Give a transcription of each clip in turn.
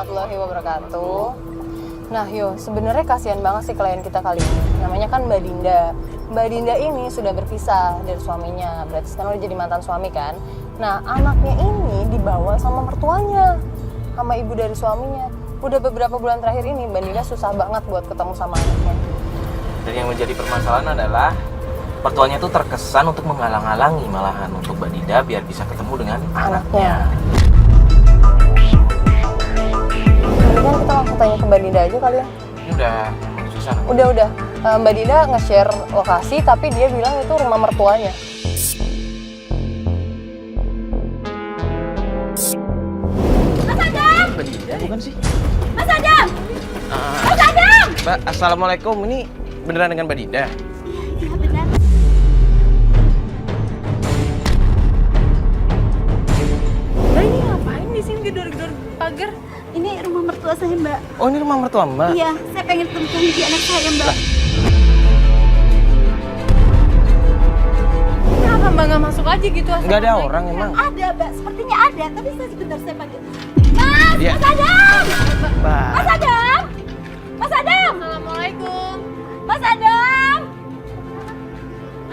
warahmatullahi wabarakatuh. Nah, sebenarnya kasihan banget sih klien kita kali ini. Namanya kan Mbak Dinda. Mbak Dinda ini sudah berpisah dari suaminya, berarti sekarang udah jadi mantan suami kan. Nah, anaknya ini dibawa sama mertuanya, sama ibu dari suaminya. Udah beberapa bulan terakhir ini Mbak Dinda susah banget buat ketemu sama anaknya. Dan yang menjadi permasalahan adalah mertuanya tuh terkesan untuk menghalang-halangi malahan untuk Mbak Dinda biar bisa ketemu dengan anaknya. Mendingan kita langsung tanya ke Mbak Dinda aja kali ya. Ini udah susah. Udah. Mbak Dinda nge-share lokasi tapi dia bilang itu rumah mertuanya. Mas Adam! Mbak Dinda bukan sih? Mas Adam! Mas Adam! Mbak, assalamualaikum. Ini beneran dengan Mbak Dinda? Iya benar. Mbak ini ngapain di sini gedor-gedor pagar? Ini rumah mertua saya, Mbak. Oh, ini rumah mertua Mbak? Iya, saya pengen ketemu di anak saya, Mbak. Kenapa Mbak nggak masuk aja gitu? Nggak ada orang emang? Ada, Mbak. Sepertinya ada, tapi sebentar saya panggil. Mas! Iya. Mas Adam! Mbak. Mas Adam! Mas Adam! Assalamualaikum. Mas Adam!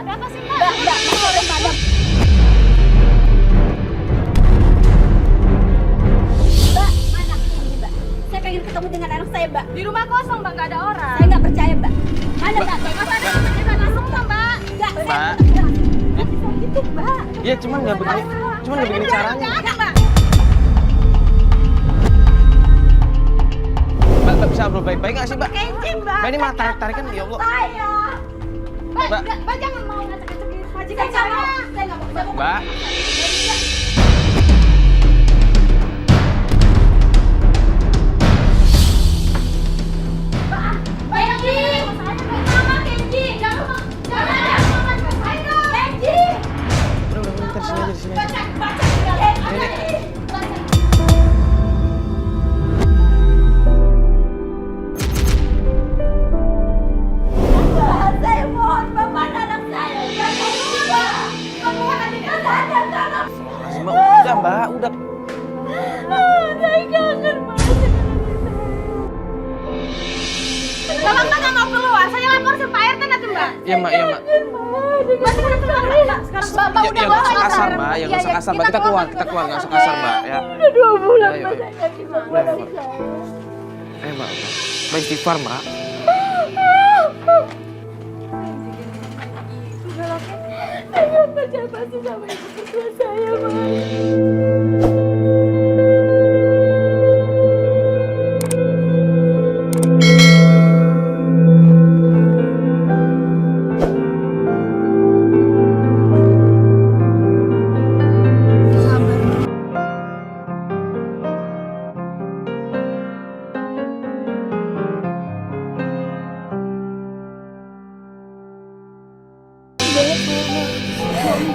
Ada apa sih Mbak? Mbak, Mas Adam. Mbak, mana ini, Mbak? Saya pengen ketemu dengan anak saya, Mbak. Di rumah kosong Mbak, nggak ada orang. Saya nggak percaya, Mbak. Mana, Mbak? Mas Adam, kita masuk Mbak. Enggak, saya Mbak. nggak bisa gitu, Mbak. Iya, cuman nggak begini caranya. Mbak. Mbak bisa ngobrol baik-baik nggak sih, Mbak? Kenji, Mbak. Mbak ini malah tarik-tarikan, ya Allah. Saya. Mbak. Mbak jangan mau ngacak-ngacakin majikan saya. Saya nggak mau. Mbak. Kenji! Mama Kenji! Jangan Kenji! Udah, kita di sini aja, di sini aja. Baca saya mohon, Bapak anak saya. Jangan lupa. Bapak adik saya, tolong. Mbak, udah Mbak, udah. Saya kangen banget. Kalau Mbak nggak mau keluar, saya lapor ke Pak RT nanti Mbak. Iya Mbak, iya Mbak. Mbak, sekarang keluar, Mbak. Sekarang Mbak Ya, udah nggak bawa usah kasar anak. Mbak, ya nggak usah Iya, kasar Mbak. Kita keluar, nggak usah kasar Mbak. Ya. Udah 2 bulan, Ayo, Mbak. ayo. Saya nggak bisa Udah, buat Mbak. saya. Ayo Mbak, Mbak istighfar Mbak. Saya nggak percaya pasti sama ibu mertua saya, Mbak.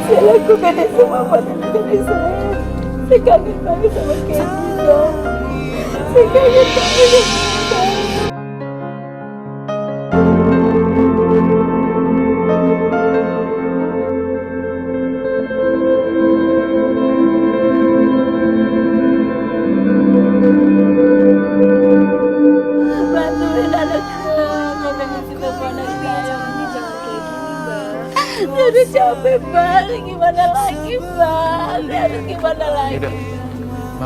Saya lakukan ini semua buat anak saya. Saya kangen banget sama Kenji, Mbak. Saya kangen banget sama saya. Bantuin anak saya. Jangan juga anak saya. Jangan kayak gini, Mbak. Saya udah capek, Mbak. Gimana lagi, Mbak? Saya harus gimana lagi? Yaudah,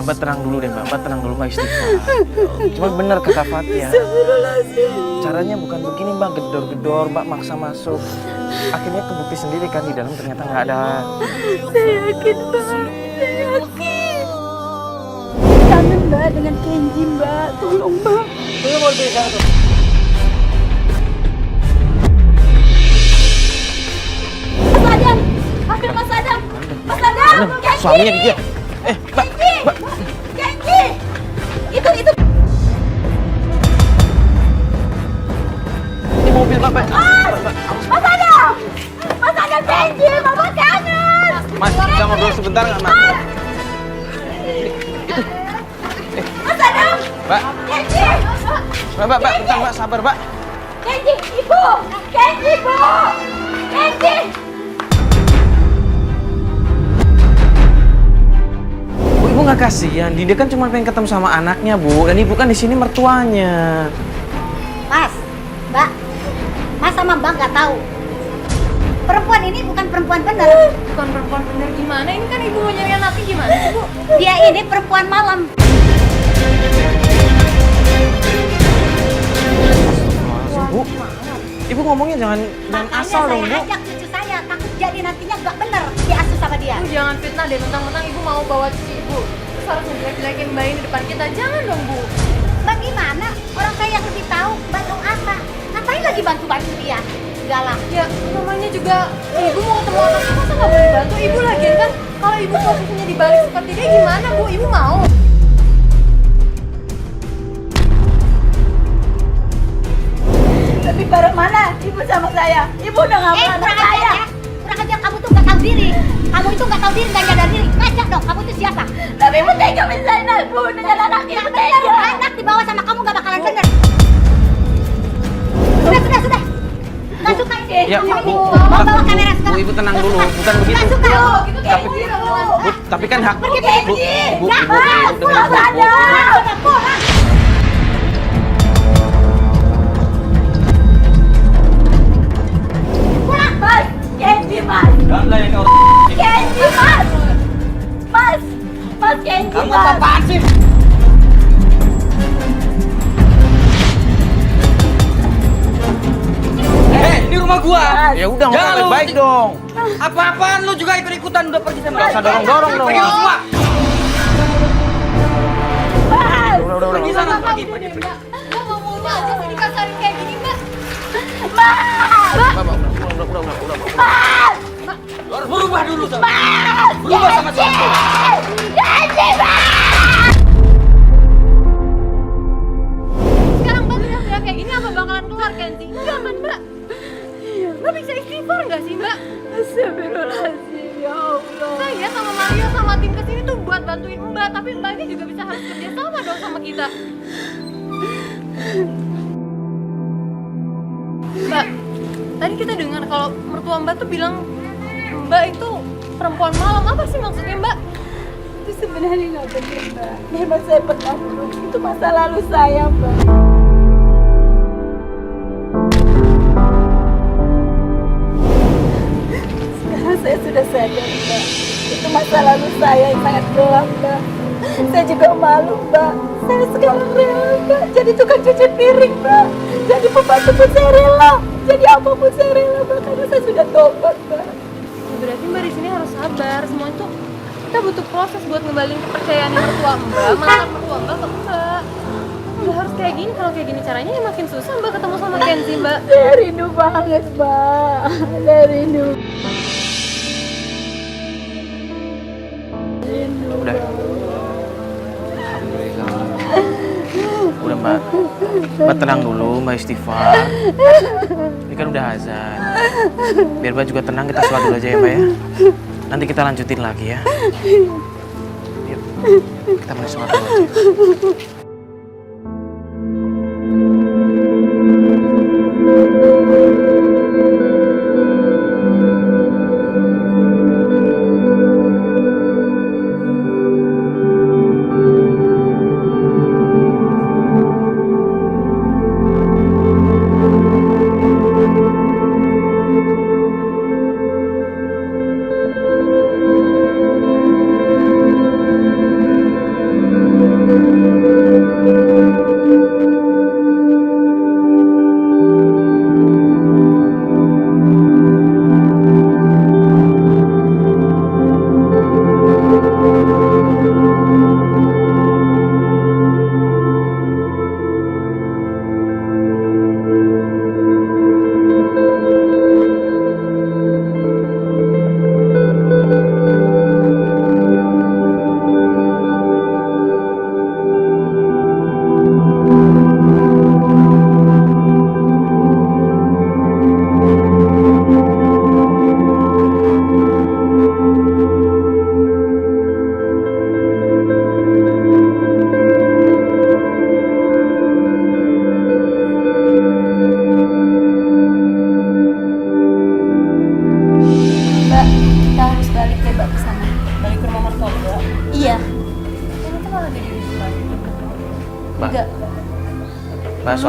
Mbak tenang dulu deh Mbak tenang dulu Mbak istighfar. Cuma bener kata Fatia. Astagfirullahaladzim. Caranya bukan begini Mbak, gedor-gedor Mbak maksa masuk. Akhirnya kebukti sendiri kan di dalam ternyata nggak ada. Saya yakin, Mbak. Saya yakin. Kangen, Mbak, dengan Kenji, Mbak. Tolong, Mbak. Itu mau bisa tuh. Mas Adam! Ambil Mas Adam! Mas Adam! Kenji! Suaminya dia. Mbak, Kenji! Mbak. Kenji! Itu. Ini mobil Mbak. Mas Adam! Mas Adam, Kenji! Mama kangen! Mas, bisa ngobrol sebentar nggak Mas? Mas Adam! Mbak, Kenji! Mbak, bentar Mbak, sabar Mbak. Kenji! Ibu! Kenji, Bu! Kenji! Bu, Ibu Ibu nggak kasihan, Dinda kan cuma pengen ketemu sama anaknya, Bu. Dan ibu kan di sini mertuanya. Mas, Mbak, Mas sama Mbak nggak tahu. Perempuan ini bukan perempuan benar. Bukan perempuan bener gimana? Ini kan ibu mau nyari anaknya gimana sih, Bu? Dia ini perempuan malam. Bu, ibu ngomongnya jangan Makanya asal dong, saya Bu. ajak cucu saya, takut jadi nantinya nggak benar diasuh sama dia. Bu, jangan fitnah deh, mentang-mentang ibu mau bawa cucu ibu. Terus harus ngejelek-jelekin Mbak ini di depan kita. Jangan dong, Bu. Bagaimana? Orang saya yang lebih tahu bantu apa? Ngapain lagi bantu-bantu dia? Galak. Ya, namanya juga ibu mau ketemu anaknya, masa nggak boleh bantu? Ibu lagi kan, kalau ibu posisinya dibalik seperti dia gimana, Bu? Ibu mau? Tapi barang mana ibu sama saya? Ibu udah ngambil anak kurang saya. ajar ya. Kurang ajar, kamu tuh nggak tahu diri. Kamu itu nggak tahu diri, nggak nyadar diri. Ngajak dong, kamu itu siapa? Tapi ibu tega misalnya ibu dengan anaknya Yang tega. benar, anak dibawa sama kamu nggak bakalan bener. Sudah. Nggak suka ini. Ya, Kamu ini. Bu. Mau bawa kamera sekarang. Bu, ibu tenang Nggak dulu. suka. Bukan begitu. Nggak suka. Tapi, Bu, tapi kan hak. Pergi, Bu, pergi. Bu, Ya, ibu, Mas, ibu, dengerin, Bu, Bu. Sudah pulang. Pulang. Mas, Kenji mas. Enggak lah yang Kenji mas. Mas Kenji Kamu mas. apaan sih? Ini rumah gua. Ya udah, Jangan ngomong lu- baik dong. Apa-apaan lu juga ikut-ikutan udah pergi sana. Gak usah dorong-dorong dong. Pergi lu semua. Udah. Pergi sana, pergi. Mbak nggak maunya aja sih dikasarin kayak gini, Mbak. Lu harus berubah dulu sama. Berubah sama suami. Sekarang Mbak teriak kayak gini apa bakalan keluar Kenzi? Enggak kan, Mbak? Mbak bisa istighfar nggak sih, Mbak? Astagfirullahaladzim, ya Allah. Saya sama Mario sama tim kesini tuh buat bantuin Mbak, tapi Mbak ini juga bisa harus kerja sama dong sama kita. Mbak, tadi kita dengar kalau mertua Mbak tuh bilang Mbak itu perempuan malam. Apa sih maksudnya, Mbak? Itu sebenarnya nggak benar mbak. Memang saya pernah dulu. Itu masa lalu saya mbak. Sekarang saya sudah sadar mbak. Itu masa lalu saya yang sangat gelap mbak. Saya juga malu mbak. Saya sekarang rela mbak. Jadi tukang cuci piring mbak. Jadi pembantu pun saya rela. Jadi apapun saya rela mbak. Karena saya sudah tobat mbak. Berarti Mbak di sini harus sabar. Semua itu kita butuh proses buat ngembalin kepercayaan mertua Mbak, mantan mertua Mbak ke Mbak. Nggak harus kayak gini. Kalau kayak gini caranya ya makin susah Mbak ketemu sama Kenzi, Mbak. Saya rindu banget mbak. Saya rindu. Udah. Alhamdulillah. Udah, Mbak. Mbak tenang dulu, Mbak istighfar. Ini kan udah azan. Biar Mbak juga tenang, kita sholat dulu aja ya, Mbak ya. Nanti kita lanjutin lagi ya. Yuk, kita mulai sholat dulu aja.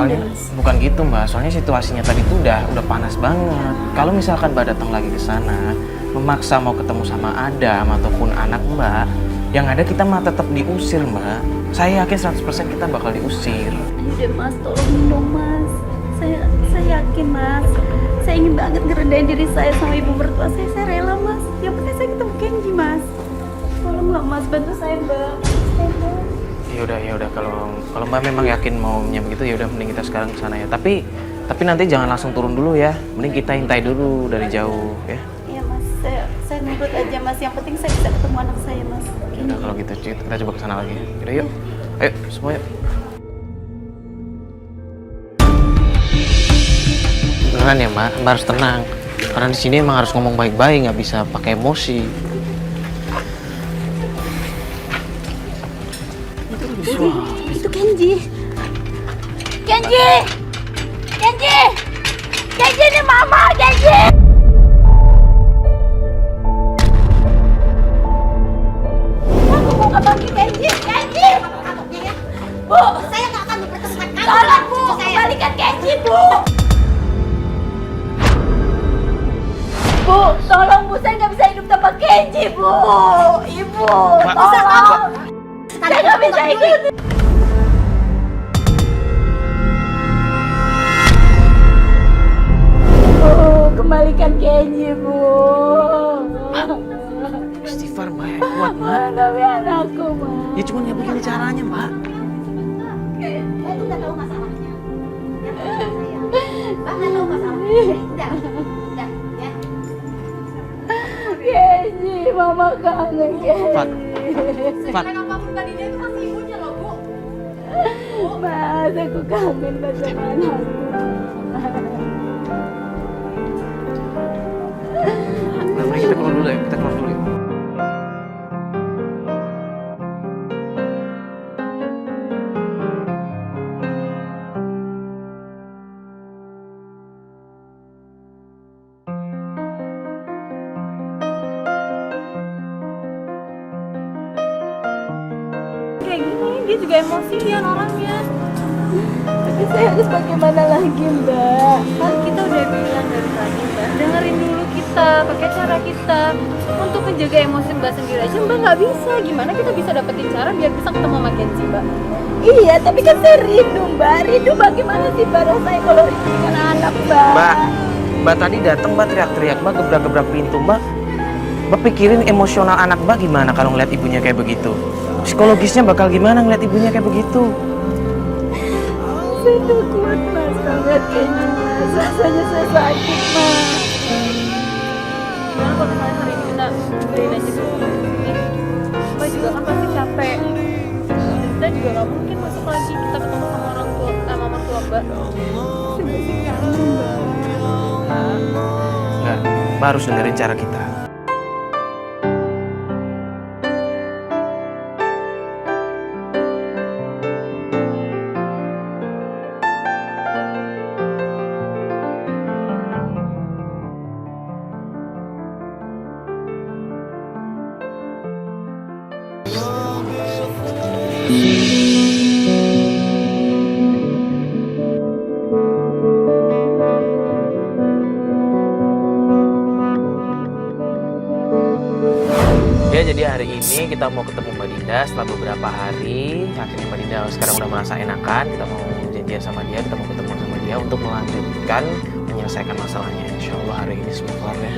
Soalnya bukan gitu Mbak, soalnya situasinya tadi tuh udah panas banget. Kalau misalkan Mbak datang lagi ke sana, memaksa mau ketemu sama Adam ataupun anak Mbak, yang ada kita mah tetap diusir Mbak. Saya yakin 100% kita bakal diusir. Ayo deh Mas, tolongin dong Mas. Saya yakin Mas. Saya ingin banget ngerendahin diri saya sama ibu mertua saya. Saya rela Mas. Yang penting saya ketemu Kenji Mas. Tolonglah Mas, bantu saya Mbak. Ya udah kalau Mbak memang yakin maunya begitu ya udah mending kita sekarang ke sana ya. Tapi nanti jangan langsung turun dulu ya. Mending kita hintai dulu dari jauh ya. Iya Mas, saya nurut aja Mas. Yang penting saya bisa ketemu anak saya Mas. Ya udah kalau gitu kita coba ke sana lagi. Yaudah yuk. Ayo semua yuk. Beneran ya Mbak harus tenang. Karena di sini emang harus ngomong baik-baik, nggak bisa pakai emosi. Itu Kenji. Kenji ini Mama, Kenji. Aku mau ketemu Kenji. Bu, Saya nggak akan mempertemukan kamu. tolong Bu, kembalikan Kenji Bu. Bu, tolong Bu, saya nggak bisa hidup tanpa Kenji Bu. Ibu, tolong. Saya nggak bisa hidup. Bu, kembalikan Kenji Bu. Istighfar Mbak, ya kuat Mbak. Tapi anakku Mbak. Ya cuma ya begini caranya Mbak. Mbak tuh nggak tahu masalahnya. Ya, saya. Mbak nggak tahu masalahnya. Udah, ya. Kenji, Mama kangen Fat. Kenji. Fat. Mas, aku kangen banget sama anakku. Udah mending kita keluar dulu ya, kita keluar dulu ya. Kayak gini, dia juga emosian orangnya. Tapi saya harus bagaimana lagi, Mbak? Kan kita udah bilang dari tadi Mbak, dengerin dulu kita, pakai cara kita. Untuk menjaga emosi Mbak sendiri aja Mbak nggak bisa. Gimana kita bisa dapetin cara biar bisa ketemu sama Kenji Mbak? Iya, tapi kan saya rindu, Mbak. Rindu bagaimana sih Mbak rasanya kalau rindu dengan anak, Mbak? Mbak tadi datang Mbak teriak-teriak Mbak gebrak-gebrak pintu Mbak. Mbak pikirin emosional anak Mbak gimana kalau ngeliat ibunya kayak begitu? Psikologisnya bakal gimana ngeliat ibunya kayak begitu? Saya nggak kuat, Mas. Kalau ngeliat Kenji, Mas. Rasanya saya sakit, Mas. Gimana kalau misalnya hari ini kita beliin aja dulu ini? Mbak juga kan pasti capek. Kita juga nggak mungkin masuk lagi kita ketemu sama orang tua, sama mertua Mbak. Masih kangen, Mbak. Enggak, Mbak harus dengerin cara kita. Ya jadi hari ini kita mau ketemu Mbak Dinda setelah beberapa hari. Akhirnya Mbak Dinda sekarang udah merasa enakan. Kita mau janjian sama dia, kita mau ketemu sama dia untuk melanjutkan menyelesaikan masalahnya. Insya Allah hari ini semua kelar ya.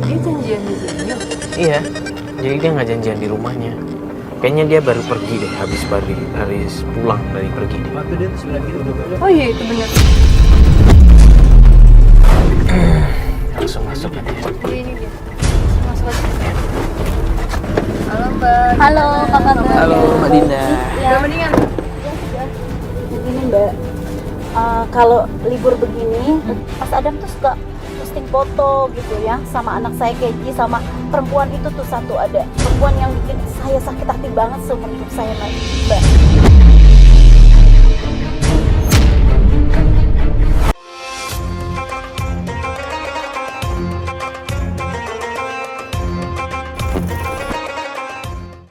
Dia janjian di sini. Iya, jadi dia nggak janjian di rumahnya. Kayaknya dia baru pergi deh, habis pulang dari pergi deh. Waktu dia tuh bilang gitu udah balik. Oh iya itu benar. Langsung masuk aja. Iya ini dia. Masuk aja. Halo Mbak. Halo, apa kabar? Halo Mbak Dinda. Udah mendingan. Begini, Mbak. Kalau libur begini, Mas Adam tuh suka posting foto gitu ya sama anak saya Kenji, sama perempuan itu tuh satu ada perempuan yang bikin saya sakit hati banget seumur hidup saya, Mbak.